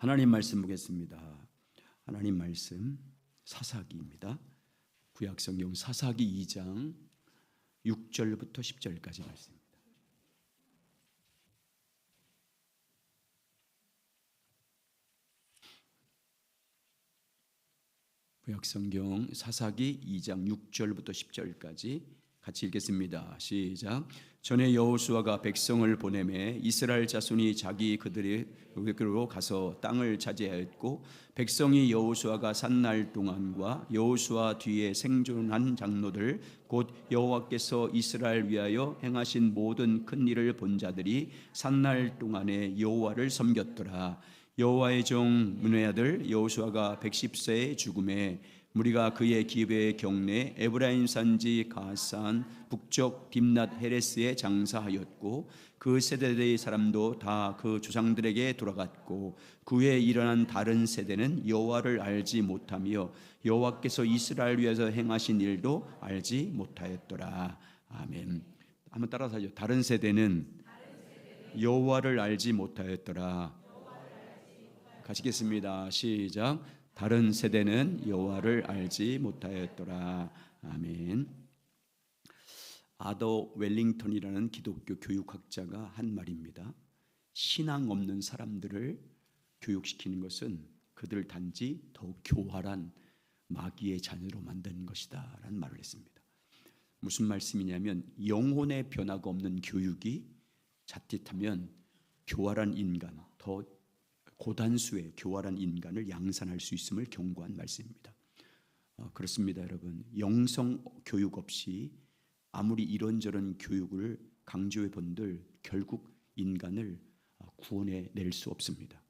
하나님 말씀 보겠습니다. 하나님 말씀 사사기입니다. 구약성경 사사기 2장 6절부터 10절까지 말씀입니다. 구약성경 사사기 2장 6절부터 10절까지 같이 읽겠습니다. 시작. 전에 여호수아가 백성을 보내매 이스라엘 자손이 자기 그들에게로 가서 땅을 차지하였고, 백성이 여호수아가 산 날 동안과 여호수아 뒤에 생존한 장로들 곧 여호와께서 이스라엘 위하여 행하신 모든 큰 일을 본 자들이 산 날 동안에 여호와를 섬겼더라. 여호와의 종 문의 아들 여호수아가 110세에 죽음에 무리가 그의 기브의 경내 에브라임 산지 가산 북쪽 딥낫 헤레스에 장사하였고, 그 세대의 사람도 다 그 조상들에게 돌아갔고, 그 후에 일어난 다른 세대는 여호와를 알지 못하며 여호와께서 이스라엘 위에서 행하신 일도 알지 못하였더라. 아멘. 한번 따라서 하죠. 다른 세대는 여호와를 알지 못하였더라. 가시겠습니다. 시작. 다른 세대는 여호와를 알지 못하였더라. 아멘. 아더 웰링턴이라는 기독교 교육학자가 한 말입니다. 신앙 없는 사람들을 교육시키는 것은 그들 단지 더욱 교활한 마귀의 자녀로 만드는 것이다 라는 말을 했습니다. 무슨 말씀이냐면, 영혼의 변화가 없는 교육이 자칫하면 교활한 인간, 더 고단수의 교활한 인간을 양산할 수 있음을 경고한 말씀입니다. 그렇습니다, 여러분. 영성 교육 없이 아무리 이런저런 교육을 강조해 본들 결국 인간을 구원해 낼 수 없습니다.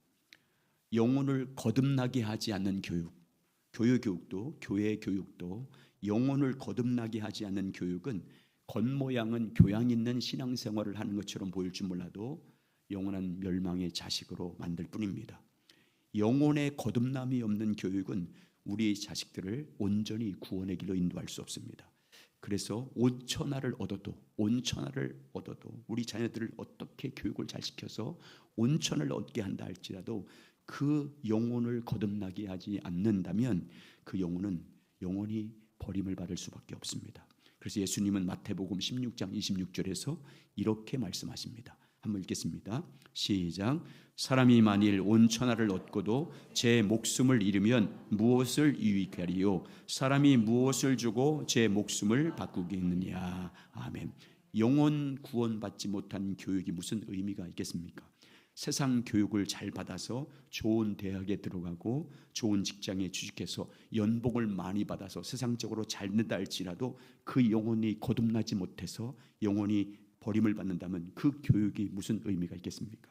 영혼을 거듭나게 하지 않는 교육, 교육도 교회 교육도 영혼을 거듭나게 하지 않는 교육은 겉모양은 교양 있는 신앙생활을 하는 것처럼 보일 줄 몰라도 영원한 멸망의 자식으로 만들 뿐입니다. 영혼의 거듭남이 없는 교육은 우리 자식들을 온전히 구원의 길로 인도할 수 없습니다. 그래서 온천하를 얻어도 우리 자녀들을 어떻게 교육을 잘 시켜서 온천을 얻게 한다 할지라도 그 영혼을 거듭나게 하지 않는다면 그 영혼은 영원히 버림을 받을 수밖에 없습니다. 그래서 예수님은 마태복음 16장 26절에서 이렇게 말씀하십니다. 한번 읽겠습니다. 시작. 사람이 만일 온 천하를 얻고도 제 목숨을 잃으면 무엇을 유익하리요? 사람이 무엇을 주고 제 목숨을 바꾸겠느냐? 아멘. 영혼 구원받지 못한 교육이 무슨 의미가 있겠습니까? 세상 교육을 잘 받아서 좋은 대학에 들어가고 좋은 직장에 취직해서 연봉을 많이 받아서 세상적으로 잘 된다 할지라도 그 영혼이 거듭나지 못해서 영혼이 버림을 받는다면 그 교육이 무슨 의미가 있겠습니까?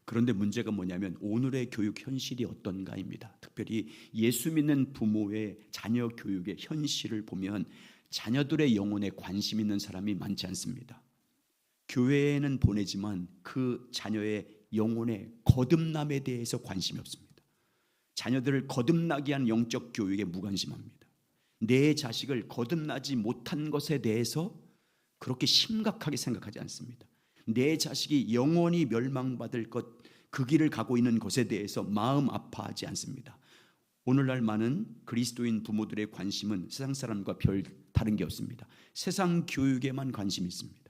그런데 문제가 뭐냐면 오늘의 교육 현실이 어떤가입니다. 특별히 예수 믿는 부모의 자녀 교육의 현실을 보면 자녀들의 영혼에 관심 있는 사람이 많지 않습니다. 교회에는 보내지만 그 자녀의 영혼의 거듭남에 대해서 관심이 없습니다. 자녀들을 거듭나게 한 영적 교육에 무관심합니다. 내 자식을 거듭나지 못한 것에 대해서 그렇게 심각하게 생각하지 않습니다. 내 자식이 영원히 멸망받을 것, 그 길을 가고 있는 것에 대해서 마음 아파하지 않습니다. 오늘날 많은 그리스도인 부모들의 관심은 세상 사람과 별 다른 게 없습니다. 세상 교육에만 관심이 있습니다.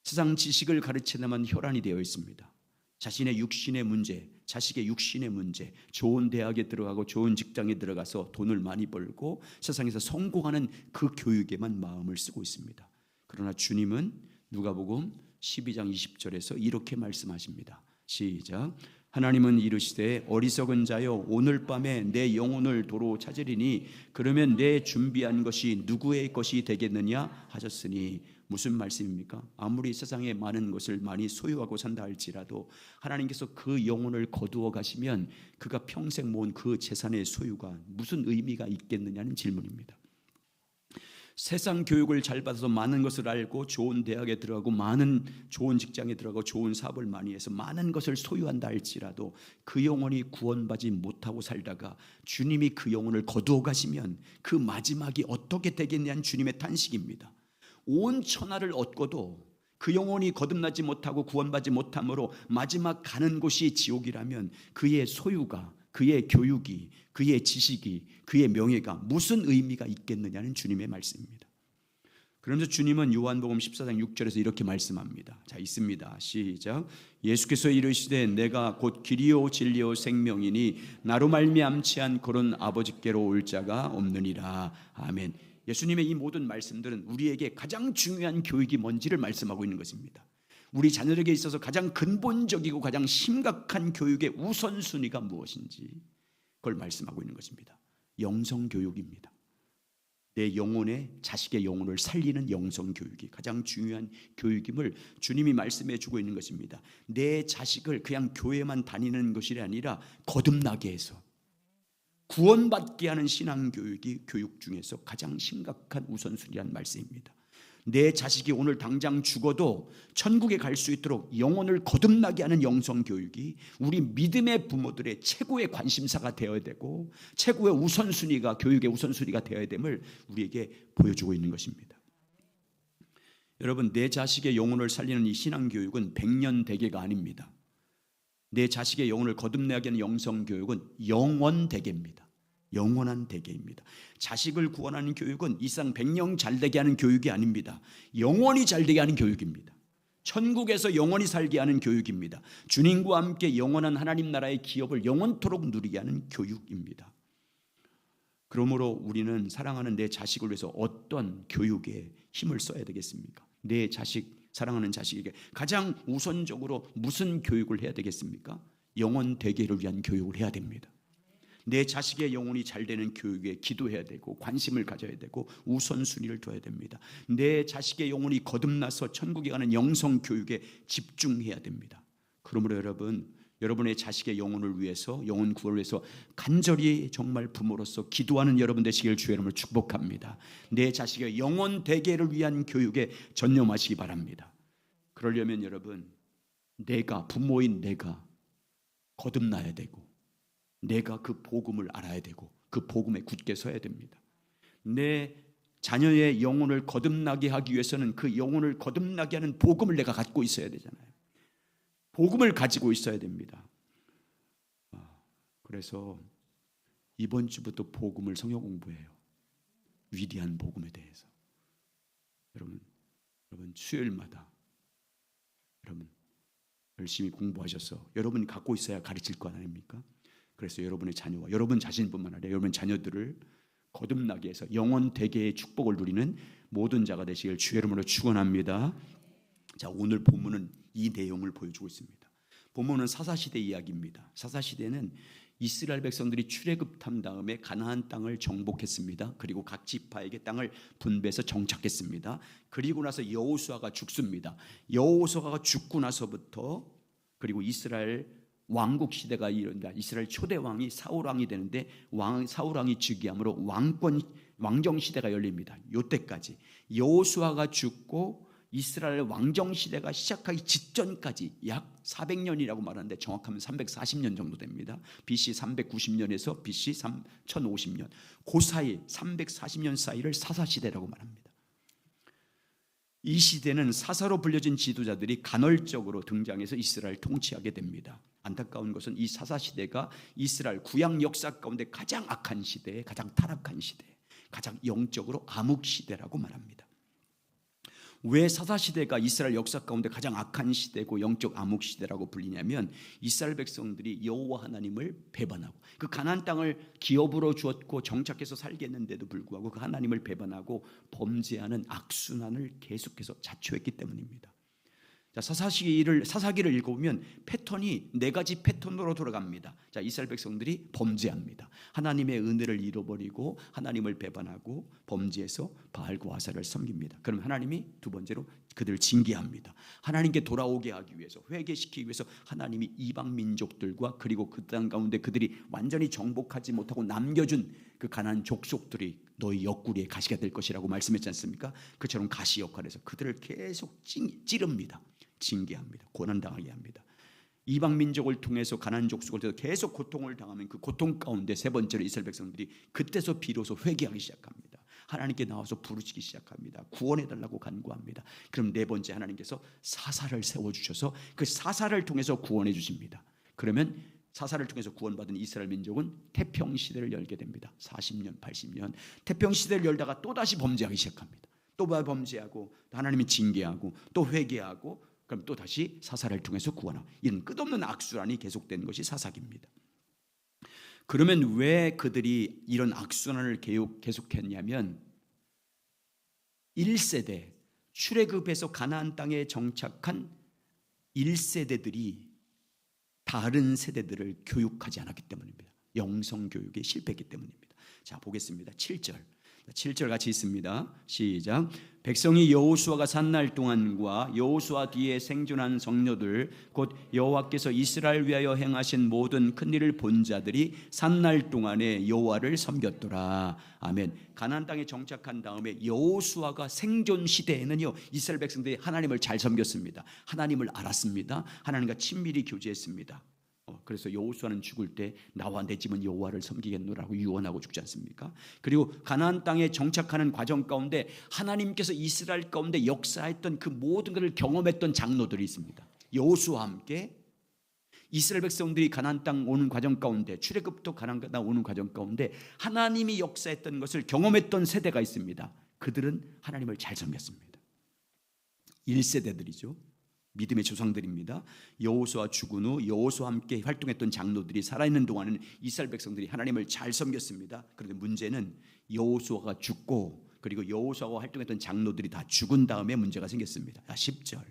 세상 지식을 가르치다만 혈안이 되어 있습니다. 자신의 육신의 문제, 자식의 육신의 문제, 좋은 대학에 들어가고 좋은 직장에 들어가서 돈을 많이 벌고 세상에서 성공하는 그 교육에만 마음을 쓰고 있습니다. 그러나 주님은 누가복음 12장 20절에서 이렇게 말씀하십니다. 시작. 하나님은 이르시되 어리석은 자여 오늘 밤에 내 영혼을 도로 찾으리니 그러면 내 준비한 것이 누구의 것이 되겠느냐 하셨으니. 무슨 말씀입니까? 아무리 세상에 많은 것을 많이 소유하고 산다 할지라도 하나님께서 그 영혼을 거두어 가시면 그가 평생 모은 그 재산의 소유가 무슨 의미가 있겠느냐는 질문입니다. 세상 교육을 잘 받아서 많은 것을 알고 좋은 대학에 들어가고 많은 좋은 직장에 들어가고 좋은 사업을 많이 해서 많은 것을 소유한다 할지라도 그 영혼이 구원받지 못하고 살다가 주님이 그 영혼을 거두어 가시면 그 마지막이 어떻게 되겠냐는 주님의 탄식입니다. 온 천하를 얻고도 그 영혼이 거듭나지 못하고 구원받지 못함으로 마지막 가는 곳이 지옥이라면 그의 소유가, 그의 교육이, 그의 지식이, 그의 명예가 무슨 의미가 있겠느냐는 주님의 말씀입니다. 그러면서 주님은 요한복음 14장 6절에서 이렇게 말씀합니다. 자, 있습니다. 시작. 예수께서 이르시되 내가 곧 길이요 진리요 생명이니 나로 말미암지 않고는 아버지께로 올 자가 없느니라. 아멘. 예수님의 이 모든 말씀들은 우리에게 가장 중요한 교육이 뭔지를 말씀하고 있는 것입니다. 우리 자녀에게 있어서 가장 근본적이고 가장 심각한 교육의 우선순위가 무엇인지 그걸 말씀하고 있는 것입니다. 영성교육입니다. 내 영혼의 자식의 영혼을 살리는 영성교육이 가장 중요한 교육임을 주님이 말씀해 주고 있는 것입니다. 내 자식을 그냥 교회만 다니는 것이 아니라 거듭나게 해서 구원받게 하는 신앙교육이 교육 중에서 가장 심각한 우선순위란 말씀입니다. 내 자식이 오늘 당장 죽어도 천국에 갈 수 있도록 영혼을 거듭나게 하는 영성교육이 우리 믿음의 부모들의 최고의 관심사가 되어야 되고 최고의 우선순위가, 교육의 우선순위가 되어야 됨을 우리에게 보여주고 있는 것입니다. 여러분, 내 자식의 영혼을 살리는 이 신앙교육은 백년대계가 아닙니다. 내 자식의 영혼을 거듭나게 하는 영성교육은 영원대계입니다. 영원한 대계입니다. 자식을 구원하는 교육은 이 세상 백년 잘되게 하는 교육이 아닙니다. 영원히 잘되게 하는 교육입니다. 천국에서 영원히 살게 하는 교육입니다. 주님과 함께 영원한 하나님 나라의 기업을 영원토록 누리게 하는 교육입니다. 그러므로 우리는 사랑하는 내 자식을 위해서 어떤 교육에 힘을 써야 되겠습니까? 내 자식, 사랑하는 자식에게 가장 우선적으로 무슨 교육을 해야 되겠습니까? 영원 대계를 위한 교육을 해야 됩니다. 내 자식의 영혼이 잘 되는 교육에 기도해야 되고 관심을 가져야 되고 우선순위를 둬야 됩니다. 내 자식의 영혼이 거듭나서 천국에 가는 영성 교육에 집중해야 됩니다. 그러므로 여러분의 자식의 영혼을 위해서, 영혼 구원을 위해서 간절히 정말 부모로서 기도하는 여러분 되시길 주의 이름으로 축복합니다. 내 자식의 영혼 대계를 위한 교육에 전념하시기 바랍니다. 그러려면 여러분, 부모인 내가 거듭나야 되고 내가 그 복음을 알아야 되고 그 복음에 굳게 서야 됩니다. 내 자녀의 영혼을 거듭나게 하기 위해서는 그 영혼을 거듭나게 하는 복음을 내가 갖고 있어야 되잖아요. 복음을 가지고 있어야 됩니다. 그래서 이번 주부터 복음을 성경 공부해요. 위대한 복음에 대해서. 여러분 수요일마다 여러분 열심히 공부하셔서 여러분이 갖고 있어야 가르칠 것 아닙니까? 그래서 여러분의 자녀와 여러분 자신뿐만 아니라 여러분 자녀들을 거듭나게 해서 영원 대계의 축복을 누리는 모든 자가 되시길 주의 이름으로 축원합니다. 자, 오늘 본문은 이 내용을 보여주고 있습니다. 본문은 사사시대 이야기입니다. 사사시대는 이스라엘 백성들이 출애굽한 다음에 가나안 땅을 정복했습니다. 그리고 각 지파에게 땅을 분배해서 정착했습니다. 그리고 나서 여호수아가 죽습니다. 여호수아가 죽고 나서부터 그리고 이스라엘 왕국 시대가 이른다. 이스라엘 초대 왕이 사울 왕이 되는데 사울 왕이 즉위함으로 왕정 시대가 열립니다. 요때까지 여호수아가 죽고 이스라엘 왕정 시대가 시작하기 직전까지 약 400년이라고 말하는데 정확하면 340년 정도 됩니다. BC 390년에서 BC 1050년 그 사이 340년 사이를 사사시대라고 말합니다. 이 시대는 사사로 불려진 지도자들이 간헐적으로 등장해서 이스라엘을 통치하게 됩니다. 안타까운 것은 이 사사시대가 이스라엘 구약 역사 가운데 가장 악한 시대, 가장 타락한 시대, 가장 영적으로 암흑시대라고 말합니다. 왜 사사시대가 이스라엘 역사 가운데 가장 악한 시대고 영적 암흑시대라고 불리냐면 이스라엘 백성들이 여호와 하나님을 배반하고 그 가나안 땅을 기업으로 주었고 정착해서 살게 했는데도 불구하고 그 하나님을 배반하고 범죄하는 악순환을 계속해서 자초했기 때문입니다. 자, 사사기를 읽어보면 패턴이 4가지 패턴으로 돌아갑니다. 자, 이스라엘 백성들이 범죄합니다. 하나님의 은혜를 잃어버리고 하나님을 배반하고 범죄해서 바알과 아사를 섬깁니다. 그럼 하나님이 두 번째로 그들을 징계합니다. 하나님께 돌아오게 하기 위해서, 회개시키기 위해서 하나님이 이방 민족들과 그리고 그 땅 가운데 그들이 완전히 정복하지 못하고 남겨준 그 가나안 족속들이 너희 옆구리에 가시가 될 것이라고 말씀했지 않습니까? 그처럼 가시 역할에서 그들을 계속 찌릅니다. 징계합니다. 고난당하게 합니다. 이방 민족을 통해서 가나안 족속을 통해서 계속 고통을 당하면 그 고통 가운데 세 번째로 이스라엘 백성들이 그때서 비로소 회개하기 시작합니다. 하나님께 나와서 부르짖기 시작합니다. 구원해달라고 간구합니다. 그럼 네 번째, 하나님께서 사사를 세워주셔서 그 사사를 통해서 구원해 주십니다. 그러면 사사를 통해서 구원받은 이스라엘 민족은 태평시대를 열게 됩니다. 40년 80년 태평시대를 열다가 또다시 범죄하기 시작합니다. 또 범죄하고 하나님이 징계하고 또 회개하고 그럼 또 다시 사사를 통해서 구원하고, 이런 끝없는 악순환이 계속된 것이 사사기입니다. 그러면 왜 그들이 이런 악순환을 계속했냐면 1세대 출애굽에서 가나안 땅에 정착한 1세대들이 다른 세대들을 교육하지 않았기 때문입니다. 영성 교육에 실패했기 때문입니다. 자, 보겠습니다. 7절 같이 있습니다. 시작. 백성이 여호수아가 산 날 동안과 여호수아 뒤에 생존한 성녀들 곧 여호와께서 이스라엘 위하여 행하신 모든 큰 일을 본 자들이 산 날 동안에 여호와를 섬겼더라. 아멘. 가나안 땅에 정착한 다음에 여호수아가 생존 시대에는요, 이스라엘 백성들이 하나님을 잘 섬겼습니다. 하나님을 알았습니다. 하나님과 친밀히 교제했습니다. 그래서 여호수아는 죽을 때 나와 내 집은 여호와를 섬기겠노라고 유언하고 죽지 않습니까? 그리고 가나안 땅에 정착하는 과정 가운데 하나님께서 이스라엘 가운데 역사했던 그 모든 것을 경험했던 장로들이 있습니다. 여호수아와 함께 이스라엘 백성들이 가나안 땅 오는 과정 가운데, 출애굽부터 가나안 땅 오는 과정 가운데 하나님이 역사했던 것을 경험했던 세대가 있습니다. 그들은 하나님을 잘 섬겼습니다. 1세대들이죠. 믿음의 조상들입니다. 여호수아 죽은 후 여호수아와 함께 활동했던 장로들이 살아있는 동안은 이스라엘 백성들이 하나님을 잘 섬겼습니다. 그런데 문제는 여호수아가 죽고 그리고 여호수아와 활동했던 장로들이 다 죽은 다음에 문제가 생겼습니다. 10절.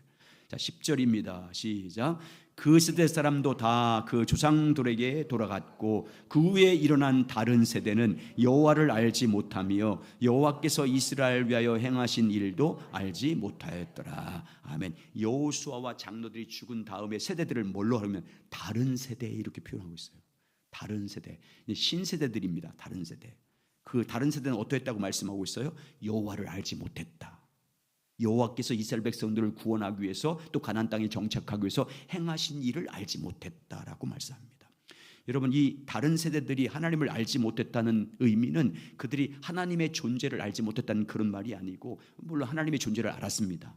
자, 10절입니다. 시작. 그 세대 사람도 다 그 조상들에게 돌아갔고 그 후에 일어난 다른 세대는 여호와를 알지 못하며 여호와께서 이스라엘 위하여 행하신 일도 알지 못하였더라. 아멘. 여호수아와 장로들이 죽은 다음에 세대들을 뭘로 하면 다른 세대 이렇게 표현하고 있어요. 다른 세대, 신세대들입니다. 다른 세대. 그 다른 세대는 어떠했다고 말씀하고 있어요? 여호와를 알지 못했다. 여호와께서 이스라엘 백성들을 구원하기 위해서 또 가나안 땅에 정착하기 위해서 행하신 일을 알지 못했다라고 말씀합니다. 여러분, 이 다른 세대들이 하나님을 알지 못했다는 의미는 그들이 하나님의 존재를 알지 못했다는 그런 말이 아니고, 물론 하나님의 존재를 알았습니다.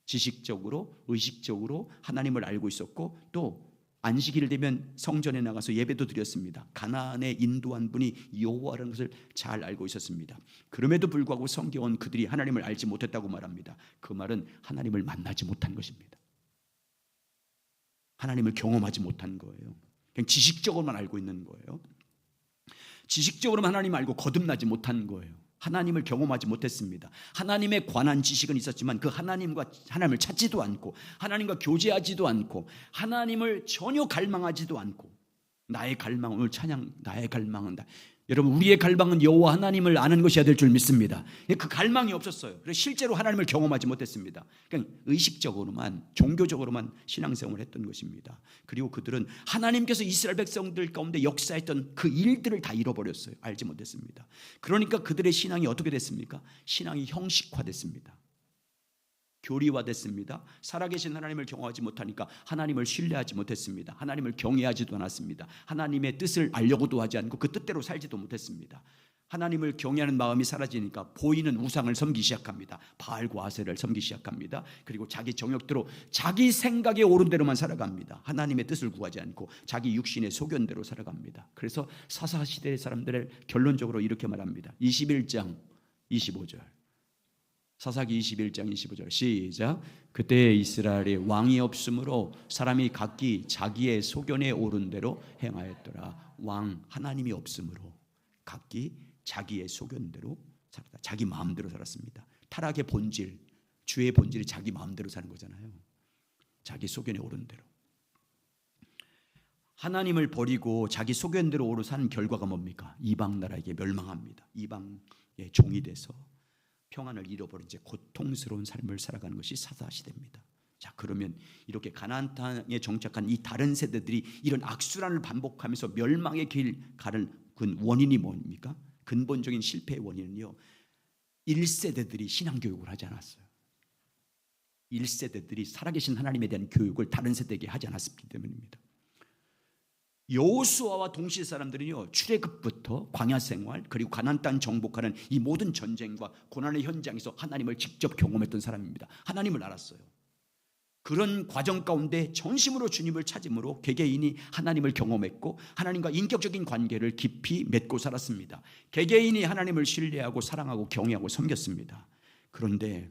지식적으로 의식적으로 하나님을 알고 있었고 또 안식일 되면 성전에 나가서 예배도 드렸습니다. 가나안에 인도한 분이 여호와라는 것을 잘 알고 있었습니다. 그럼에도 불구하고 성경은 그들이 하나님을 알지 못했다고 말합니다. 그 말은 하나님을 만나지 못한 것입니다. 하나님을 경험하지 못한 거예요. 그냥 지식적으로만 알고 있는 거예요. 지식적으로만 하나님을 알고 거듭나지 못한 거예요. 하나님을 경험하지 못했습니다. 하나님에 관한 지식은 있었지만 그 하나님을 찾지도 않고 하나님과 교제하지도 않고 하나님을 전혀 갈망하지도 않고, 나의 갈망, 오늘 찬양, 나의 갈망은 여러분, 우리의 갈망은 여호와 하나님을 아는 것이어야 될 줄 믿습니다. 그 갈망이 없었어요. 그래서 실제로 하나님을 경험하지 못했습니다. 그냥 의식적으로만, 종교적으로만 신앙생활을 했던 것입니다. 그리고 그들은 하나님께서 이스라엘 백성들 가운데 역사했던 그 일들을 다 잃어버렸어요. 알지 못했습니다. 그러니까 그들의 신앙이 어떻게 됐습니까? 신앙이 형식화됐습니다. 교리화됐습니다. 살아계신 하나님을 경험하지 못하니까 하나님을 신뢰하지 못했습니다. 하나님을 경외하지도 않았습니다. 하나님의 뜻을 알려고도 하지 않고 그 뜻대로 살지도 못했습니다. 하나님을 경외하는 마음이 사라지니까 보이는 우상을 섬기기 시작합니다. 바알과 아세를 섬기기 시작합니다. 그리고 자기 정욕대로 자기 생각에 옳은 대로만 살아갑니다. 하나님의 뜻을 구하지 않고 자기 육신의 소견대로 살아갑니다. 그래서 사사시대의 사람들을 결론적으로 이렇게 말합니다. 21장 25절. 사사기 21장 25절 시작. 그때 이스라엘에 왕이 없으므로 사람이 각기 자기의 소견에 오른 대로 행하였더라. 왕, 하나님이 없으므로 각기 자기의 소견대로 살았다. 자기 마음대로 살았습니다. 타락의 본질, 죄의 본질이 자기 마음대로 사는 거잖아요. 자기 소견에 오른 대로. 하나님을 버리고 자기 소견대로 오르 산 결과가 뭡니까? 이방 나라에게 멸망합니다. 이방의 종이 돼서 평안을 잃어버린 채 고통스러운 삶을 살아가는 것이 사사시대입니다. 자, 그러면 이렇게 가나안 땅에 정착한 이 다른 세대들이 이런 악순환을 반복하면서 멸망의 길 가는 그 원인이 뭡니까? 근본적인 실패의 원인은요, 1세대들이 신앙교육을 하지 않았어요. 1세대들이 살아계신 하나님에 대한 교육을 다른 세대에게 하지 않았기 때문입니다. 여호수아와 동시대 사람들은요, 출애굽부터 광야 생활 그리고 가나안 땅 정복하는 이 모든 전쟁과 고난의 현장에서 하나님을 직접 경험했던 사람입니다. 하나님을 알았어요. 그런 과정 가운데 전심으로 주님을 찾음으로 개개인이 하나님을 경험했고 하나님과 인격적인 관계를 깊이 맺고 살았습니다. 개개인이 하나님을 신뢰하고 사랑하고 경외하고 섬겼습니다. 그런데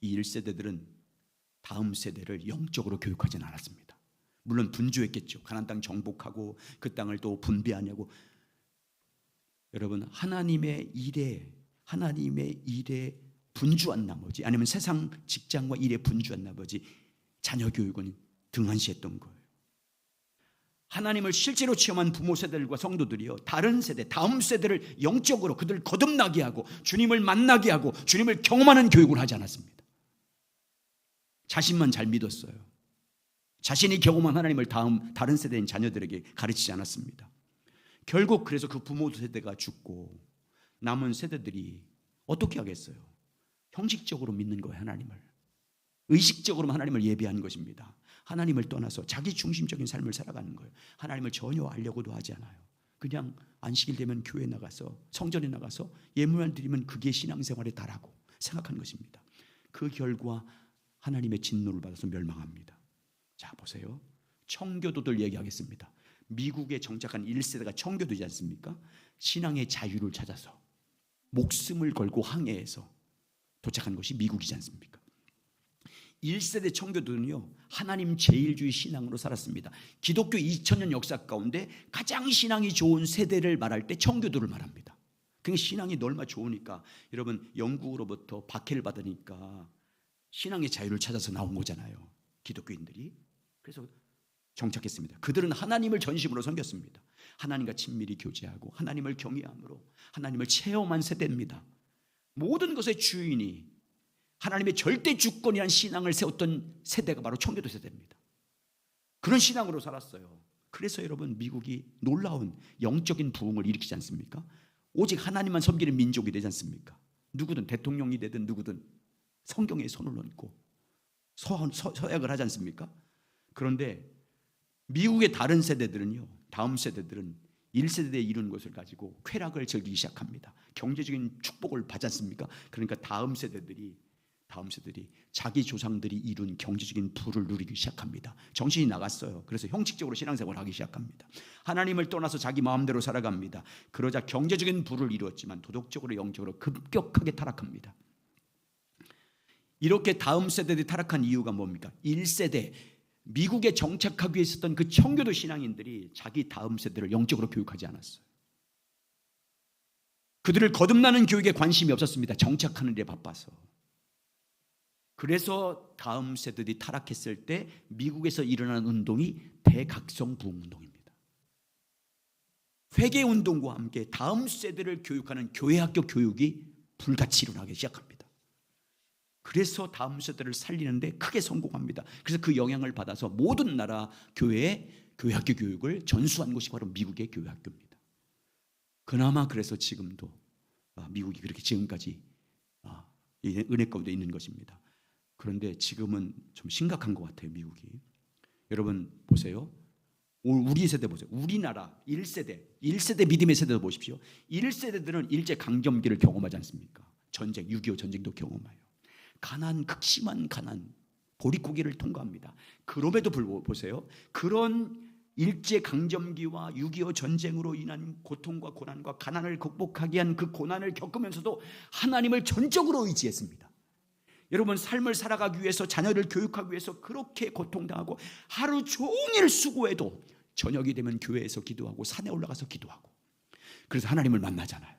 이 1세대들은 다음 세대를 영적으로 교육하지는 않았습니다. 물론 분주했겠죠. 가나안 땅 정복하고 그 땅을 또 분배하냐고. 여러분, 하나님의 일에 분주한 나머지, 아니면 세상 직장과 일에 분주한 나머지 자녀 교육은 등한시했던 거예요. 하나님을 실제로 체험한 부모 세대들과 성도들이요, 다른 세대, 다음 세대를 영적으로 그들을 거듭나게 하고 주님을 만나게 하고 주님을 경험하는 교육을 하지 않았습니다. 자신만 잘 믿었어요. 자신이 경험한 하나님을 다른 세대인 자녀들에게 가르치지 않았습니다. 결국 그래서 그 부모 세대가 죽고 남은 세대들이 어떻게 하겠어요? 형식적으로 믿는 거예요. 하나님을. 의식적으로만 하나님을 예배한 것입니다. 하나님을 떠나서 자기 중심적인 삶을 살아가는 거예요. 하나님을 전혀 알려고도 하지 않아요. 그냥 안식일 되면 교회 나가서 성전에 나가서 예물을 드리면 그게 신앙생활에 다라고 생각한 것입니다. 그 결과 하나님의 진노를 받아서 멸망합니다. 자, 보세요. 청교도들 얘기하겠습니다. 미국에 정착한 1세대가 청교도지 않습니까? 신앙의 자유를 찾아서 목숨을 걸고 항해해서 도착한 것이 미국이지 않습니까? 1세대 청교도는요, 하나님 제일주의 신앙으로 살았습니다. 기독교 2000년 역사 가운데 가장 신앙이 좋은 세대를 말할 때 청교도를 말합니다. 그게 신앙이 얼마나 좋으니까, 여러분, 영국으로부터 박해를 받으니까 신앙의 자유를 찾아서 나온 거잖아요, 기독교인들이. 그래서 정착했습니다. 그들은 하나님을 전심으로 섬겼습니다. 하나님과 친밀히 교제하고 하나님을 경외함으로 하나님을 체험한 세대입니다. 모든 것의 주인이 하나님의 절대 주권이란 신앙을 세웠던 세대가 바로 청교도 세대입니다. 그런 신앙으로 살았어요. 그래서 여러분, 미국이 놀라운 영적인 부흥을 일으키지 않습니까? 오직 하나님만 섬기는 민족이 되지 않습니까? 누구든, 대통령이 되든 누구든 성경에 손을 얹고 서약을 하지 않습니까? 그런데 미국의 다른 세대들은요, 다음 세대들은 1세대에 이룬 것을 가지고 쾌락을 즐기기 시작합니다. 경제적인 축복을 받지 않습니까? 그러니까 다음 세대들이 자기 조상들이 이룬 경제적인 부를 누리기 시작합니다. 정신이 나갔어요. 그래서 형식적으로 신앙생활을 하기 시작합니다. 하나님을 떠나서 자기 마음대로 살아갑니다. 그러자 경제적인 부를 이루었지만 도덕적으로, 영적으로 급격하게 타락합니다. 이렇게 다음 세대들이 타락한 이유가 뭡니까? 1세대 미국에 정착하기 위해 있었던 그 청교도 신앙인들이 자기 다음 세대를 영적으로 교육하지 않았어요. 그들을 거듭나는 교육에 관심이 없었습니다. 정착하는 데 바빠서. 그래서 다음 세대들이 타락했을 때 미국에서 일어나는 운동이 대각성 부흥 운동입니다. 회개 운동과 함께 다음 세대를 교육하는 교회학교 교육이 불같이 일어나기 시작합니다. 그래서 다음 세대를 살리는데 크게 성공합니다. 그래서 그 영향을 받아서 모든 나라 교회의 교회학교 교육을 전수한 곳이 바로 미국의 교회학교입니다. 그나마 그래서 지금도 미국이 그렇게 지금까지 은혜 가운데 있는 것입니다. 그런데 지금은 좀 심각한 것 같아요, 미국이. 여러분 보세요. 우리 세대 보세요. 우리나라 1세대 믿음의 세대도 보십시오. 1세대들은 일제강점기를 경험하지 않습니까? 전쟁, 6.25 전쟁도 경험해요. 가난, 극심한 가난, 보릿고개를 통과합니다. 그럼에도 불구하고 보세요. 그런 일제강점기와 6.25 전쟁으로 인한 고통과 고난과 가난을 극복하기 위한 그 고난을 겪으면서도 하나님을 전적으로 의지했습니다. 여러분, 삶을 살아가기 위해서, 자녀를 교육하기 위해서 그렇게 고통당하고 하루 종일 수고해도 저녁이 되면 교회에서 기도하고 산에 올라가서 기도하고, 그래서 하나님을 만나잖아요.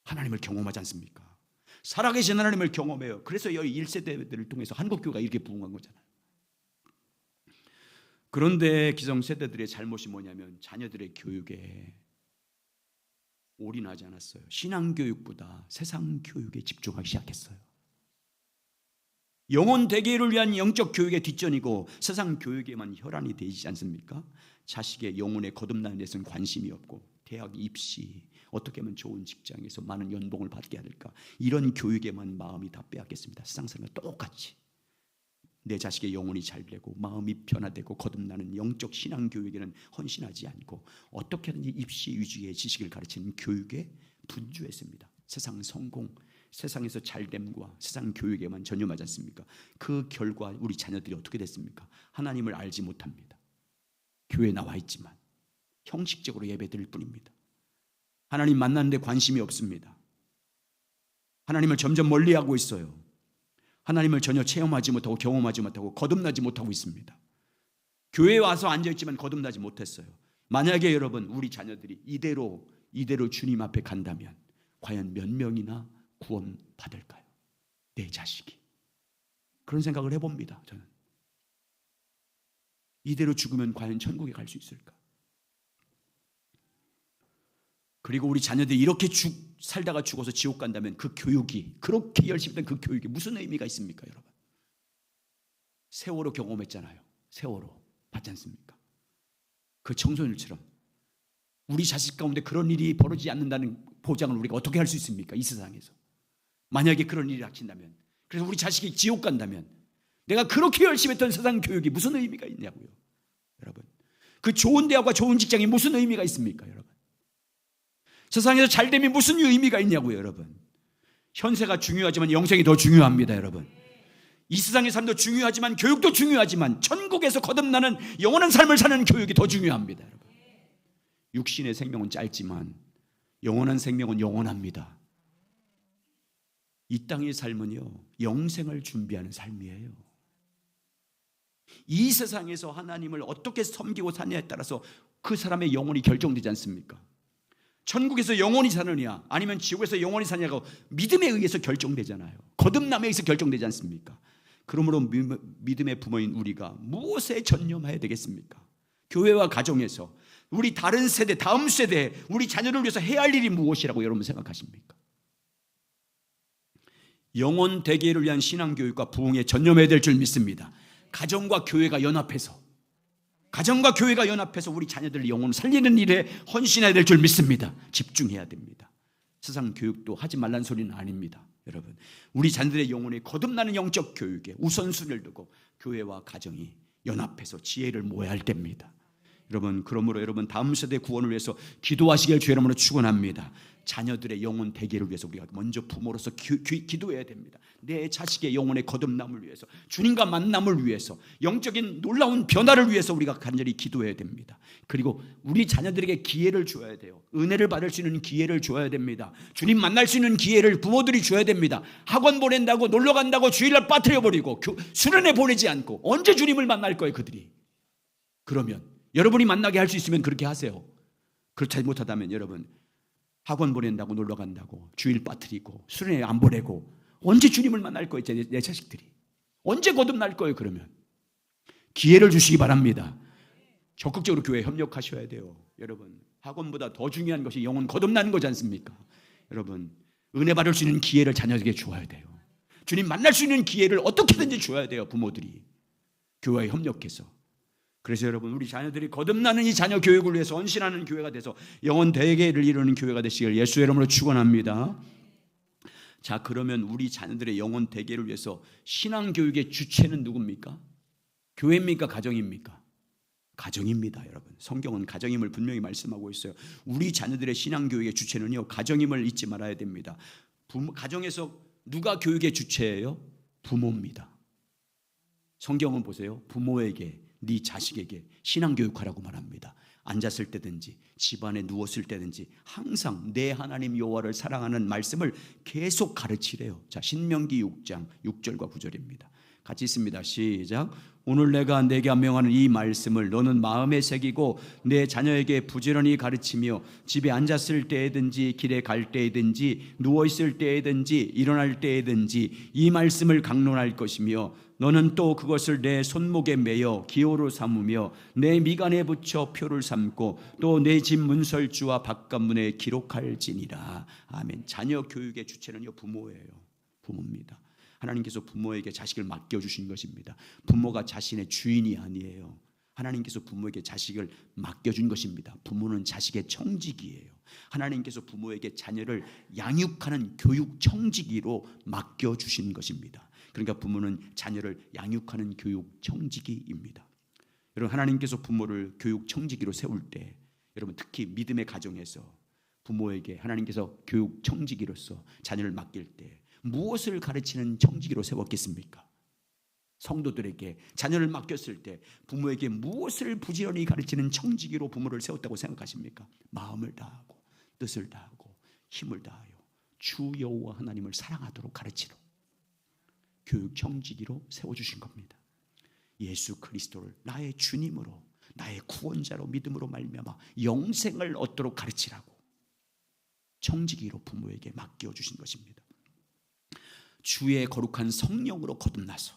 하나님을 경험하지 않습니까? 살아계신 하나님을 경험해요. 그래서 여기 1세대들을 통해서 한국교회가 이렇게 부흥한 거잖아요. 그런데 기성세대들의 잘못이 뭐냐면 자녀들의 교육에 올인하지 않았어요. 신앙교육보다 세상교육에 집중하기 시작했어요. 영혼 대계를 위한 영적 교육에 뒷전이고 세상 교육에만 혈안이 되지 않습니까? 자식의 영혼에 거듭나는 데서는 관심이 없고, 대학 입시, 어떻게 하면 좋은 직장에서 많은 연봉을 받게 할까, 이런 교육에만 마음이 다 빼앗겼습니다. 세상 사람과 똑같이. 내 자식의 영혼이 잘 되고 마음이 변화되고 거듭나는 영적 신앙 교육에는 헌신하지 않고 어떻게든지 입시 위주의 지식을 가르치는 교육에 분주했습니다. 세상 성공, 세상에서 잘됨과 세상 교육에만 전념하지 않습니까? 그 결과 우리 자녀들이 어떻게 됐습니까? 하나님을 알지 못합니다. 교회에 나와 있지만 형식적으로 예배드릴 뿐입니다. 하나님 만나는데 관심이 없습니다. 하나님을 점점 멀리하고 있어요. 하나님을 전혀 체험하지 못하고 경험하지 못하고 거듭나지 못하고 있습니다. 교회에 와서 앉아있지만 거듭나지 못했어요. 만약에 여러분 우리 자녀들이 이대로 주님 앞에 간다면 과연 몇 명이나 구원 받을까요? 내 자식이. 그런 생각을 해봅니다. 저는 이대로 죽으면 과연 천국에 갈 수 있을까? 그리고 우리 자녀들이 이렇게 살다가 죽어서 지옥 간다면 그 교육이, 그렇게 열심히 된 그 교육이 무슨 의미가 있습니까, 여러분? 세월호 경험했잖아요. 세월호 봤지 않습니까? 그 청소년처럼 우리 자식 가운데 그런 일이 벌어지지 않는다는 보장을 우리가 어떻게 할 수 있습니까? 이 세상에서. 만약에 그런 일이 닥친다면, 그래서 우리 자식이 지옥 간다면 내가 그렇게 열심히 했던 세상 교육이 무슨 의미가 있냐고요, 여러분. 그 좋은 대학과 좋은 직장이 무슨 의미가 있습니까, 여러분? 세상에서 잘됨이 무슨 의미가 있냐고요, 여러분. 현세가 중요하지만 영생이 더 중요합니다, 여러분. 이 세상의 삶도 중요하지만 교육도 중요하지만 천국에서 거듭나는 영원한 삶을 사는 교육이 더 중요합니다, 여러분. 육신의 생명은 짧지만 영원한 생명은 영원합니다. 이 땅의 삶은요, 영생을 준비하는 삶이에요. 이 세상에서 하나님을 어떻게 섬기고 사냐에 따라서 그 사람의 영혼이 결정되지 않습니까? 천국에서 영원히 사느냐 아니면 지옥에서 영원히 사냐고 믿음에 의해서 결정되잖아요. 거듭남에 의해서 결정되지 않습니까? 그러므로 믿음의 부모인 우리가 무엇에 전념해야 되겠습니까? 교회와 가정에서 우리 다른 세대, 다음 세대, 우리 자녀를 위해서 해야 할 일이 무엇이라고 여러분 생각하십니까? 영혼 대계를 위한 신앙교육과 부흥에 전념해야 될 줄 믿습니다. 가정과 교회가 연합해서 우리 자녀들 영혼을 살리는 일에 헌신해야 될 줄 믿습니다. 집중해야 됩니다. 세상 교육도 하지 말라는 소리는 아닙니다. 여러분, 우리 자녀들의 영혼이 거듭나는 영적 교육에 우선순위를 두고 교회와 가정이 연합해서 지혜를 모아야 할 때입니다. 여러분, 그러므로 여러분 다음 세대 구원을 위해서 기도하시길 주의 이름으로 축원합니다. 자녀들의 영혼 대계를 위해서 우리가 먼저 부모로서 기도해야 됩니다. 내 자식의 영혼의 거듭남을 위해서, 주님과 만남을 위해서, 영적인 놀라운 변화를 위해서 우리가 간절히 기도해야 됩니다. 그리고 우리 자녀들에게 기회를 줘야 돼요. 은혜를 받을 수 있는 기회를 줘야 됩니다. 주님 만날 수 있는 기회를 부모들이 줘야 됩니다. 학원 보낸다고, 놀러 간다고 주일날 빠뜨려버리고 수련회 보내지 않고 언제 주님을 만날 거예요, 그들이? 그러면 여러분이 만나게 할 수 있으면 그렇게 하세요. 그렇지 못하다면 여러분, 학원 보낸다고, 놀러 간다고 주일 빠뜨리고 수련회 안 보내고 언제 주님을 만날 거예요, 내 자식들이? 언제 거듭날 거예요? 그러면 기회를 주시기 바랍니다. 적극적으로 교회에 협력하셔야 돼요. 여러분, 학원보다 더 중요한 것이 영혼 거듭나는 거지 않습니까? 여러분, 은혜 받을 수 있는 기회를 자녀에게 주어야 돼요. 주님 만날 수 있는 기회를 어떻게든지 줘야 돼요, 부모들이. 교회에 협력해서. 그래서 여러분, 우리 자녀들이 거듭나는 이 자녀 교육을 위해서 헌신하는 교회가 돼서 영혼 대계를 이루는 교회가 되시길 예수의 이름으로 축원합니다. 자, 그러면 우리 자녀들의 영혼 대계를 위해서 신앙 교육의 주체는 누굽니까? 교회입니까? 가정입니까? 가정입니다, 여러분. 성경은 가정임을 분명히 말씀하고 있어요. 우리 자녀들의 신앙 교육의 주체는요, 가정임을 잊지 말아야 됩니다. 가정에서 누가 교육의 주체예요? 부모입니다. 성경은 보세요. 부모에게, 네 자식에게 신앙교육하라고 말합니다. 앉았을 때든지 집안에 누웠을 때든지 항상 내 하나님 여호와를 사랑하는 말씀을 계속 가르치래요. 자, 신명기 6장 6절과 9절입니다. 같이 있습니다. 시작. 오늘 내가 내게 명하는 이 말씀을 너는 마음에 새기고 내 자녀에게 부지런히 가르치며 집에 앉았을 때에든지 길에 갈 때에든지 누워있을 때에든지 일어날 때에든지 이 말씀을 강론할 것이며 너는 또 그것을 내 손목에 매어 기호로 삼으며 내 미간에 붙여 표를 삼고 또 내 집 문설주와 바깥문에 기록할지니라. 아멘. 자녀 교육의 주체는요, 부모예요. 부모입니다. 하나님께서 부모에게 자식을 맡겨주신 것입니다. 부모가 자신의 주인이 아니에요. 하나님께서 부모에게 자식을 맡겨준 것입니다. 부모는 자식의 청지기예요. 하나님께서 부모에게 자녀를 양육하는 교육 청지기로 맡겨주신 것입니다. 그러니까 부모는 자녀를 양육하는 교육 청지기입니다. 여러분, 하나님께서 부모를 교육 청지기로 세울 때, 여러분 특히 믿음의 가정에서 부모에게 하나님께서 교육 청지기로서 자녀를 맡길 때 무엇을 가르치는 청지기로 세웠겠습니까? 성도들에게 자녀를 맡겼을 때 부모에게 무엇을 부지런히 가르치는 청지기로 부모를 세웠다고 생각하십니까? 마음을 다하고 뜻을 다하고 힘을 다하여 주 여호와 하나님을 사랑하도록 가르치도록 교육 청지기로 세워주신 겁니다. 예수 그리스도를 나의 주님으로 나의 구원자로 믿음으로 말미암아 영생을 얻도록 가르치라고 청지기로 부모에게 맡겨주신 것입니다. 주의 거룩한 성령으로 거듭나서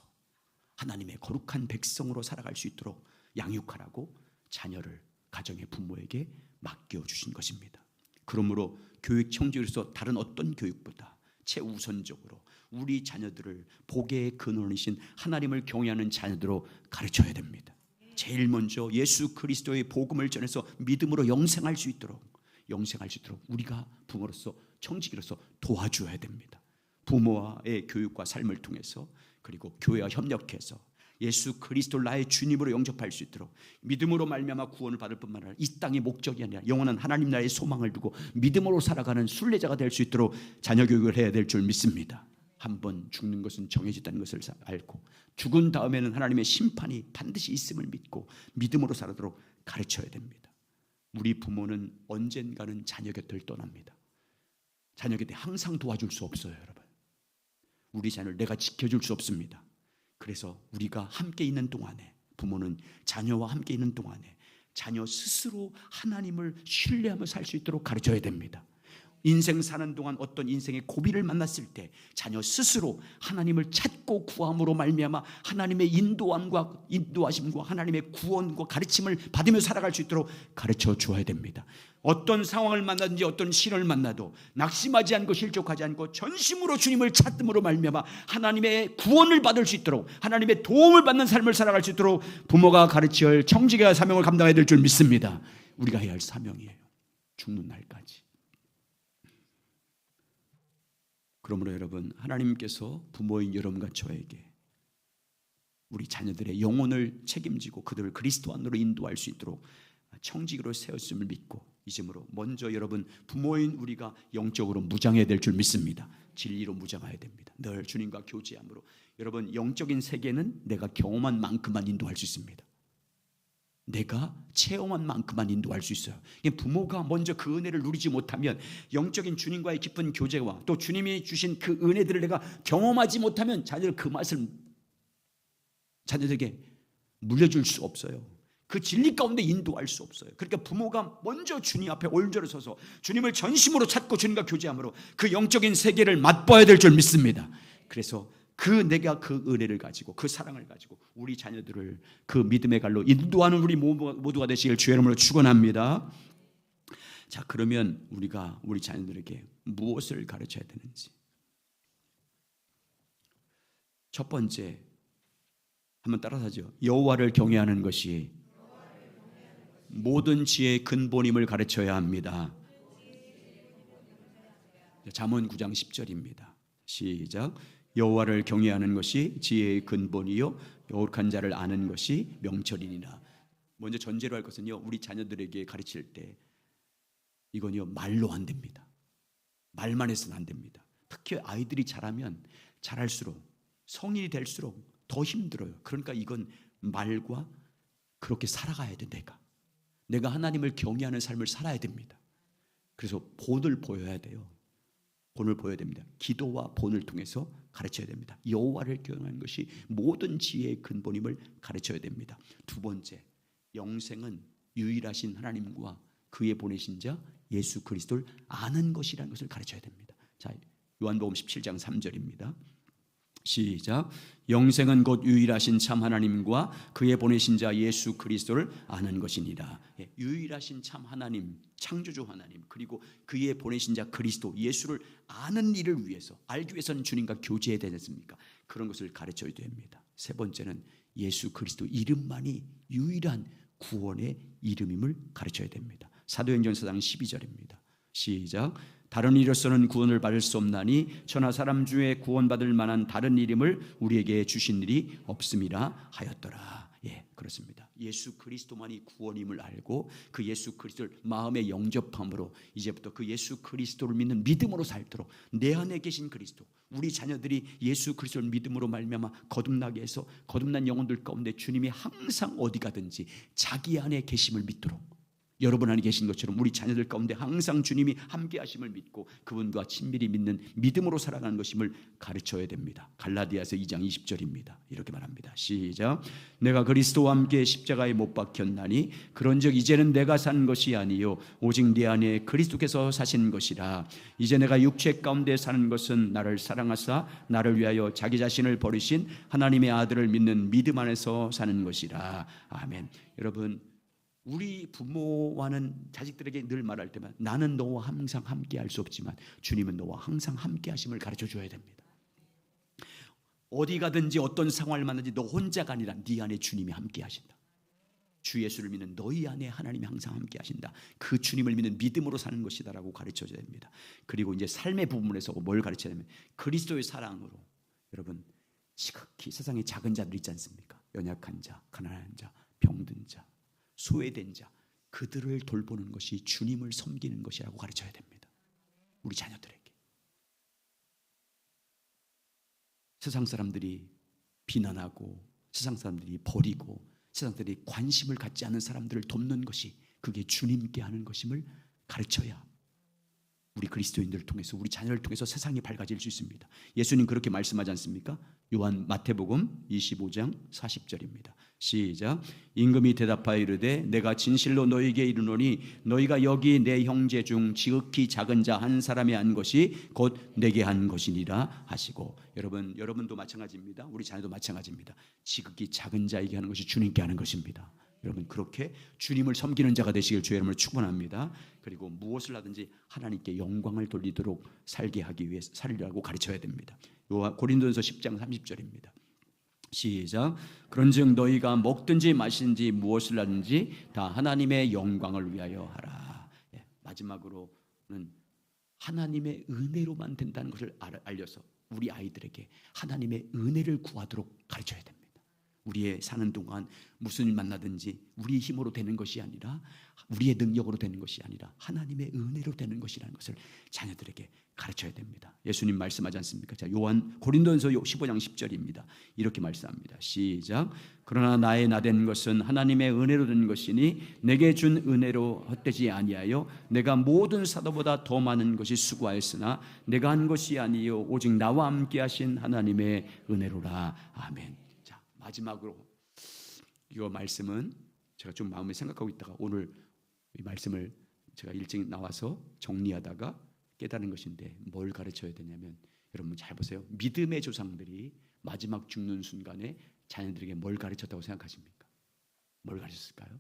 하나님의 거룩한 백성으로 살아갈 수 있도록 양육하라고 자녀를 가정의 부모에게 맡겨주신 것입니다. 그러므로 교육 청지기로서 다른 어떤 교육보다 최우선적으로 우리 자녀들을 복의 근원이신 하나님을 경외하는 자녀들로 가르쳐야 됩니다. 제일 먼저 예수 그리스도의 복음을 전해서 믿음으로 영생할 수 있도록 우리가 부모로서 청지기로서 도와줘야 됩니다. 부모와의 교육과 삶을 통해서 그리고 교회와 협력해서 예수 그리스도를 나의 주님으로 영접할 수 있도록 믿음으로 말미암아 구원을 받을 뿐만 아니라 이 땅의 목적이 아니라 영원한 하나님 나라의 소망을 두고 믿음으로 살아가는 순례자가 될 수 있도록 자녀 교육을 해야 될 줄 믿습니다. 한번 죽는 것은 정해졌다는 것을 알고 죽은 다음에는 하나님의 심판이 반드시 있음을 믿고 믿음으로 살아도록 가르쳐야 됩니다. 우리 부모는 언젠가는 자녀 곁을 떠납니다. 자녀 곁에 항상 도와줄 수 없어요, 여러분. 우리 자녀를 내가 지켜줄 수 없습니다. 그래서 우리가 함께 있는 동안에 부모는 자녀와 함께 있는 동안에 자녀 스스로 하나님을 신뢰하며 살 수 있도록 가르쳐야 됩니다. 인생 사는 동안 어떤 인생의 고비를 만났을 때 자녀 스스로 하나님을 찾고 구함으로 말미암아 하나님의 인도하심과 하나님의 구원과 가르침을 받으며 살아갈 수 있도록 가르쳐 줘야 됩니다. 어떤 상황을 만나든지 어떤 시련을 만나도 낙심하지 않고 실족하지 않고 전심으로 주님을 찾음으로 말미암아 하나님의 구원을 받을 수 있도록 하나님의 도움을 받는 삶을 살아갈 수 있도록 부모가 가르쳐야 할 청지기와 사명을 감당해야 될 줄 믿습니다. 우리가 해야 할 사명이에요. 죽는 날까지. 그러므로 여러분, 하나님께서 부모인 여러분과 저에게 우리 자녀들의 영혼을 책임지고 그들을 그리스도 안으로 인도할 수 있도록 청지기로 세웠음을 믿고 이제므로 먼저 여러분 부모인 우리가 영적으로 무장해야 될 줄 믿습니다. 진리로 무장해야 됩니다. 늘 주님과 교제함으로 여러분 영적인 세계는 내가 경험한 만큼만 인도할 수 있습니다. 내가 체험한 만큼만 인도할 수 있어요. 부모가 먼저 그 은혜를 누리지 못하면 영적인 주님과의 깊은 교제와 또 주님이 주신 그 은혜들을 내가 경험하지 못하면 자녀들 그 맛을 자녀들에게 물려줄 수 없어요. 그 진리 가운데 인도할 수 없어요. 그러니까 부모가 먼저 주님 앞에 올저려 서서 주님을 전심으로 찾고 주님과 교제함으로 그 영적인 세계를 맛봐야 될 줄 믿습니다. 그래서 내가 그 은혜를 가지고 그 사랑을 가지고 우리 자녀들을 그 믿음의 갈로 인도하는 우리 모두가 되시길 주의 이름으로 축원합니다. 자, 그러면 우리가 우리 자녀들에게 무엇을 가르쳐야 되는지. 첫 번째, 한번 따라하죠. 여호와를 경외하는 것이 모든 지혜의 근본임을 가르쳐야 합니다. 잠언 9장 10절입니다. 시작. 여호와를 경외하는 것이 지혜의 근본이요 거룩한 자를 아는 것이 명철이니라. 먼저 전제로 할 것은요, 우리 자녀들에게 가르칠 때 이건요 말로 안 됩니다. 말만 해서는 안 됩니다. 특히 아이들이 자라면 자랄수록 성인이 될수록 더 힘들어요. 그러니까 이건 말과 그렇게 살아가야 돼. 내가 하나님을 경외하는 삶을 살아야 됩니다. 그래서 본을 보여야 돼요. 본을 보여야 됩니다. 기도와 본을 통해서 가르쳐야 됩니다. 여호와를 경외하는 것이 모든 지혜의 근본임을 가르쳐야 됩니다. 두 번째, 영생은 유일하신 하나님과 그의 보내신 자 예수 그리스도를 아는 것이라는 것을 가르쳐야 됩니다. 자, 요한복음 17장 3절입니다. 시작. 영생은 곧 유일하신 참 하나님과 그의 보내신 자 예수 그리스도를 아는 것이니라. 유일하신 참 하나님, 창조주 하나님, 그리고 그의 보내신 자 그리스도 예수를 아는 일을 위해서, 알기 위해서는 주님과 교제해야 되지 않습니까? 그런 것을 가르쳐야 됩니다. 세 번째는 예수 그리스도 이름만이 유일한 구원의 이름임을 가르쳐야 됩니다. 사도행전 4장 12절입니다. 시작. 다른 이로서는 구원을 받을 수 없나니 천하 사람 중에 구원받을 만한 다른 이름을 우리에게 주신 일이 없음이라 하였더라. 예, 그렇습니다. 예수 그리스도만이 구원임을 알고 그 예수 그리스도를 마음에 영접함으로 이제부터 그 예수 그리스도를 믿는 믿음으로 살도록 내 안에 계신 그리스도, 우리 자녀들이 예수 그리스도를 믿음으로 말미암아 거듭나게 해서 거듭난 영혼들 가운데 주님이 항상 어디 가든지 자기 안에 계심을 믿도록, 여러분 안에 계신 것처럼 우리 자녀들 가운데 항상 주님이 함께 하심을 믿고 그분과 친밀히 믿는 믿음으로 살아가는 것임을 가르쳐야 됩니다. 갈라디아서 2장 20절입니다. 이렇게 말합니다. 시작. 내가 그리스도와 함께 십자가에 못 박혔나니 그런즉 이제는 내가 산 것이 아니요 오직 내 안에 그리스도께서 사신 것이라. 이제 내가 육체 가운데 사는 것은 나를 사랑하사 나를 위하여 자기 자신을 버리신 하나님의 아들을 믿는 믿음 안에서 사는 것이라. 아멘. 여러분, 우리 부모와는 자식들에게 늘 말할 때만 나는 너와 항상 함께 할 수 없지만 주님은 너와 항상 함께 하심을 가르쳐 줘야 됩니다. 어디 가든지 어떤 상황을 만나든지 너 혼자가 아니라 네 안에 주님이 함께 하신다. 주 예수를 믿는 너희 안에 하나님이 항상 함께 하신다. 그 주님을 믿는 믿음으로 사는 것이다라고 가르쳐 줘야 됩니다. 그리고 이제 삶의 부분에서 뭘 가르쳐야 되면 그리스도의 사랑으로, 여러분 지극히 세상에 작은 자들 있지 않습니까? 연약한 자, 가난한 자, 병든 자, 소외된 자, 그들을 돌보는 것이 주님을 섬기는 것이라고 가르쳐야 됩니다. 우리 자녀들에게. 세상 사람들이 비난하고 세상 사람들이 버리고 세상 사람들이 관심을 갖지 않은 사람들을 돕는 것이 그게 주님께 하는 것임을 가르쳐야 우리 그리스도인들을 통해서 우리 자녀를 통해서 세상이 밝아질 수 있습니다. 예수님 그렇게 말씀하지 않습니까? 마태복음 25장 40절입니다. 시작. 임금이 대답하여 이르되 내가 진실로 너희에게 이르노니 너희가 여기 내 형제 중 지극히 작은 자 한 사람이 한 것이 곧 내게 한 것이니라 하시고. 여러분도 마찬가지입니다. 우리 자녀도 마찬가지입니다. 지극히 작은 자에게 하는 것이 주님께 하는 것입니다. 여러분 그렇게 주님을 섬기는 자가 되시길 주의 이름으로 축원합니다. 그리고 무엇을 하든지 하나님께 영광을 돌리도록 살게 하기 위해 살리라고 가르쳐야 됩니다. 고린도전서 10장 30절입니다. 시작. 그런즉 너희가 먹든지 마시든지 무엇을 하든지 다 하나님의 영광을 위하여 하라. 마지막으로는 하나님의 은혜로만 된다는 것을 알려서 우리 아이들에게 하나님의 은혜를 구하도록 가르쳐야 됩니다. 우리의 사는 동안 무슨 일 만나든지 우리의 힘으로 되는 것이 아니라 우리의 능력으로 되는 것이 아니라 하나님의 은혜로 되는 것이라는 것을 자녀들에게 가르쳐야 됩니다. 예수님 말씀하지 않습니까? 자, 고린도전서 15장 10절입니다. 이렇게 말씀합니다. 시작. 그러나 나의 나된 것은 하나님의 은혜로 된 것이니 내게 준 은혜로 헛되지 아니하여 내가 모든 사도보다 더 많은 것이 수고하였으나 내가 한 것이 아니요 오직 나와 함께 하신 하나님의 은혜로라. 아멘. 자, 마지막으로 이 말씀은 제가 좀 마음에 생각하고 있다가 오늘 이 말씀을 제가 일찍 나와서 정리하다가 깨달은 것인데 뭘 가르쳐야 되냐면, 여러분 잘 보세요. 믿음의 조상들이 마지막 죽는 순간에 자녀들에게 뭘 가르쳤다고 생각하십니까? 뭘 가르쳤을까요?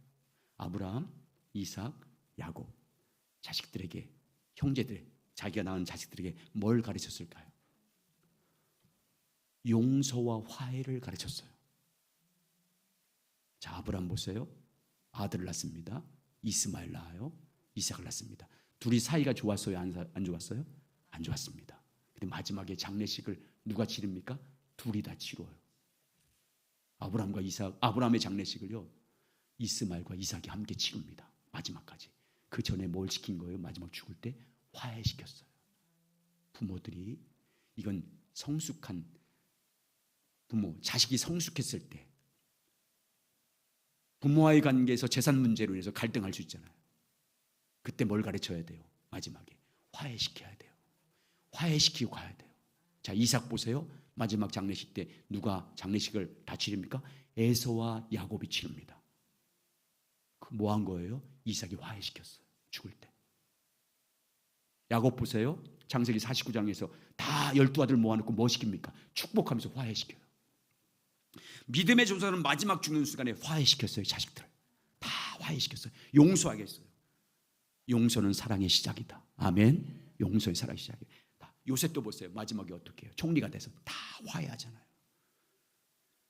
아브라함, 이삭, 야곱, 자식들에게, 형제들, 자기가 낳은 자식들에게 뭘 가르쳤을까요? 용서와 화해를 가르쳤어요. 자, 아브라함 보세요. 아들을 낳습니다. 이스마엘 낳아요. 이삭을 낳습니다. 둘이 사이가 좋았어요? 안 좋았어요? 안 좋았습니다. 근데 마지막에 장례식을 누가 치릅니까? 둘이 다 치러요. 아브라함의 장례식을요, 이스마엘과 이삭이 함께 치릅니다. 마지막까지. 그 전에 뭘 시킨 거예요? 마지막 죽을 때 화해시켰어요. 부모들이, 이건 성숙한 부모, 자식이 성숙했을 때 부모와의 관계에서 재산 문제로 인해서 갈등할 수 있잖아요. 그때 뭘 가르쳐야 돼요? 마지막에 화해시켜야 돼요. 화해시키고 가야 돼요. 자, 이삭 보세요. 마지막 장례식 때 누가 장례식을 다 치릅니까? 에서와 야곱이 치릅니다. 뭐 한 거예요? 이삭이 화해시켰어요. 죽을 때. 야곱 보세요. 창세기 49장에서 다 12아들 모아놓고 뭐 시킵니까? 축복하면서 화해시켜요. 믿음의 조상은 마지막 죽는 순간에 화해시켰어요. 자식들 다 화해시켰어요. 용서하게 했어요. 용서는 사랑의 시작이다. 아멘. 용서의 사랑의 시작이다. 요셉도 보세요. 마지막에 어떻게 해요? 총리가 돼서 다 화해하잖아요.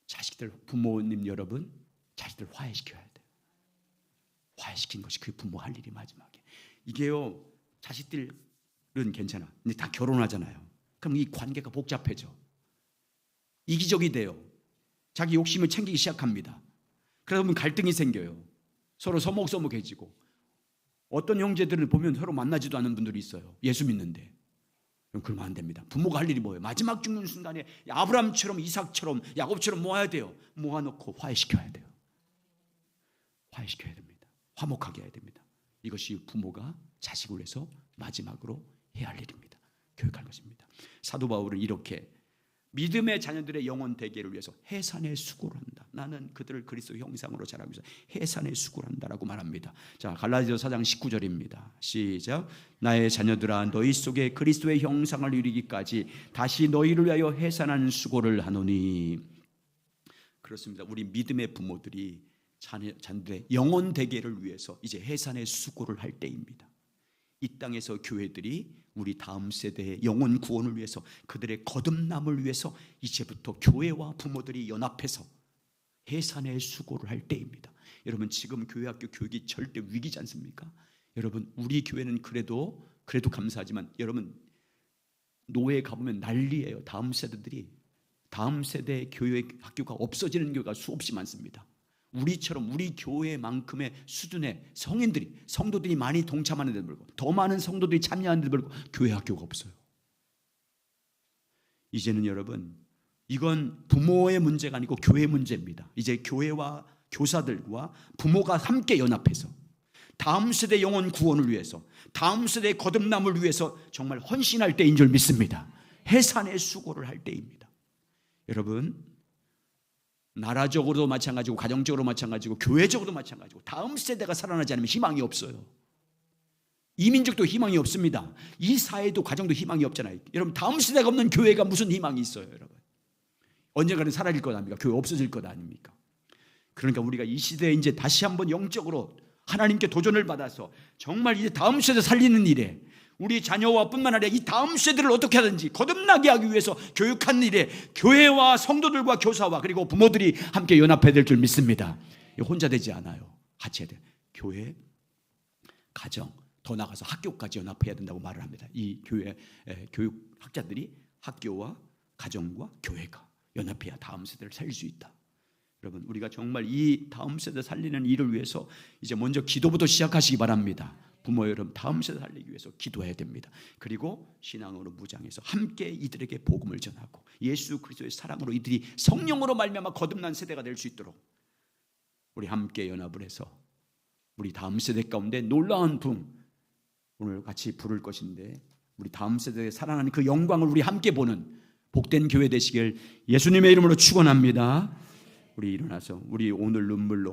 자식들, 부모님 여러분, 자식들 화해시켜야 돼요. 화해시킨 것이 그 부모 할 일이 마지막에. 이게요, 자식들은 괜찮아. 근데 다 결혼하잖아요. 그럼 이 관계가 복잡해져. 이기적이 돼요. 자기 욕심을 챙기기 시작합니다. 그러다 보면 갈등이 생겨요. 서로 서먹서먹해지고, 어떤 형제들을 보면 서로 만나지도 않는 분들이 있어요. 예수 믿는데. 그러면 안 됩니다. 부모가 할 일이 뭐예요? 마지막 죽는 순간에 아브라함처럼, 이삭처럼, 야곱처럼 모아야 돼요. 모아놓고 화해시켜야 돼요. 화해시켜야 됩니다. 화목하게 해야 됩니다. 이것이 부모가 자식을 위해서 마지막으로 해야 할 일입니다. 교육할 것입니다. 사도 바울은 이렇게 믿음의 자녀들의 영혼 대계를 위해서 해산의 수고를 한다. 나는 그들을 그리스도 형상으로 자라기 위해서 해산의 수고를 한다라고 말합니다. 자, 갈라디아서 4장 19절입니다. 시작. 나의 자녀들아, 너희 속에 그리스도의 형상을 이루기까지 다시 너희를 위하여 해산하는 수고를 하노니. 그렇습니다. 우리 믿음의 부모들이 자녀들의 영혼 대계를 위해서 이제 해산의 수고를 할 때입니다. 이 땅에서 교회들이 우리 다음 세대의 영혼 구원을 위해서, 그들의 거듭남을 위해서 이제부터 교회와 부모들이 연합해서 해산의 수고를 할 때입니다. 여러분, 지금 교회학교 교육이 절대 위기지 않습니까? 여러분, 우리 교회는 그래도 감사하지만, 여러분 노회에 가보면 난리예요. 다음 세대의 교회 학교가 없어지는 교회가 수없이 많습니다. 우리처럼 우리 교회만큼의 수준의 성도들이 많이 동참하는 데도 불구하고, 더 많은 성도들이 참여하는 데도 불구하고 교회 학교가 없어요. 이제는 여러분, 이건 부모의 문제가 아니고 교회 문제입니다. 이제 교회와 교사들과 부모가 함께 연합해서 다음 세대 영혼 구원을 위해서, 다음 세대의 거듭남을 위해서 정말 헌신할 때인 줄 믿습니다. 해산의 수고를 할 때입니다. 여러분, 나라적으로도 마찬가지고, 가정적으로 마찬가지고, 교회적으로도 마찬가지고, 다음 세대가 살아나지 않으면 희망이 없어요. 이민족도 희망이 없습니다. 이 사회도, 가정도 희망이 없잖아요. 여러분, 다음 세대가 없는 교회가 무슨 희망이 있어요, 여러분? 언젠가는 사라질 것 아닙니까? 교회 없어질 것 아닙니까? 그러니까 우리가 이 시대에 이제 다시 한번 영적으로 하나님께 도전을 받아서 정말 이제 다음 세대 살리는 일에, 우리 자녀와 뿐만 아니라 이 다음 세대를 어떻게 하든지 거듭나게 하기 위해서 교육하는 일에 교회와 성도들과 교사와 그리고 부모들이 함께 연합해야 될 줄 믿습니다. 혼자 되지 않아요. 같이 해야 돼요. 교회, 가정, 더 나아가서 학교까지 연합해야 된다고 말을 합니다. 이 교회 교육학자들이 학교와 가정과 교회가 연합해야 다음 세대를 살릴 수 있다. 여러분, 우리가 정말 이 다음 세대 살리는 일을 위해서 이제 먼저 기도부터 시작하시기 바랍니다. 부모 여러분, 다음 세대 살리기 위해서 기도해야 됩니다. 그리고 신앙으로 무장해서 함께 이들에게 복음을 전하고 예수 그리스도의 사랑으로 이들이 성령으로 말미암아 거듭난 세대가 될 수 있도록 우리 함께 연합을 해서 우리 다음 세대 가운데 놀라운 붕, 오늘 같이 부를 것인데, 우리 다음 세대에 살아나는 그 영광을 우리 함께 보는 복된 교회 되시길 예수님의 이름으로 축원합니다. 우리 일어나서 우리 오늘 눈물로